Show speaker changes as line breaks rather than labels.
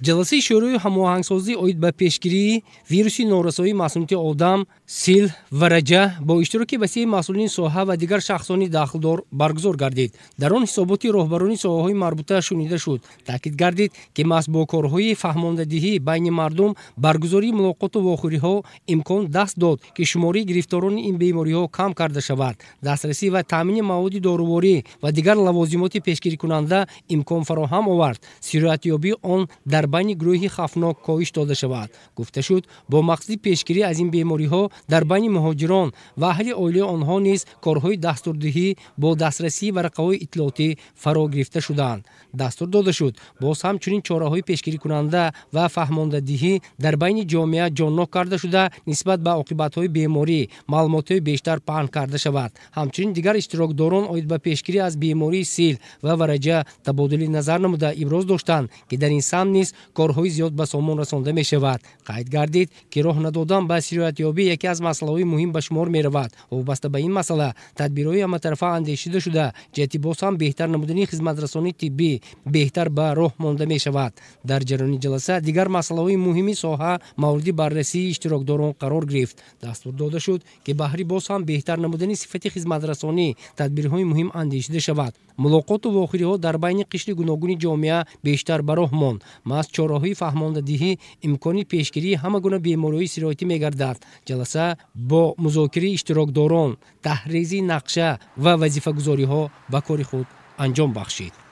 جلسه شورای هماهنگسازی اوید به پیشگیری ویروس نورسایی مسمومیت آدم سیل و رجه با اشتراک وسیع مسئولین ساحه و دیگر شخصان داخلدار برگزار گردید. در آن حسابات راهبران ساحه‌های مربوطه شنیده شد. تاکید گردید که محض با کارهای فهماندهی بین مردم برگزاری ملاقات و واخوری‌ها امکان دست داد که شماری گرفتاران این بیماری‌ها کم کرده شود. دسترسی و تامین مواد دارویی و دیگر لوازمات پیشگیری کننده امکان فراهم آورد. سرعتیابی آن در بین گروهی خفناک کاهش داده شود. گفته شد با مقصد پیشگیری از این بیماری‌ها در بین مهاجران و اهل عائله آنها نیز کارهای دستوردهی با دسترسی و رقابت اطلاعاتی فرا گرفته شدند. دستور داده شد باز همچنین چاره‌های پیشگیری کننده و فهماندهی در بین جامعه جانناک کرده شده نسبت به عاقبت‌های بیماری معلومات بیشتر پهن کرده شود. همچنین دیگر اشتراکداران اوید به پیشگیری از بیماری سیل و ورجه تبادل نظر نموده ابراز داشتند که در این سمت نیز کارهای زیاد به سامان رسانده می شود. قید گردید که راه ندادن به سرعتیابی یکی از مسائل مهم به شمار می رود. وابسته به این مسئله تدبیرهای همطرفه اندیشیده شده جهت باز هم بهتر نمودن خدمت رسانی طبی بهتر به راه مانده می شود. در جریان جلسه دیگر مسائل مهمی ساحه مورد بررسی اشتراکداران قرار گرفت. دستور داده شد که بهره باز هم بهتر نمودن صفت خدمت رسانی تدبیرهای مهم اندیشیده شود. ملاقات و واخوری‌ها در بین قشر گوناگون جامعه بیشتر به راه ماند. از چاره‌های فهماندهی امکانی پیشگیری همه گونه بیماری‌های سرایتی می‌گردد. جلسه با مذاکره اشتراکداران تحریزی نقشه و وظیفه‌گذاری‌ها به کار خود انجام بخشید.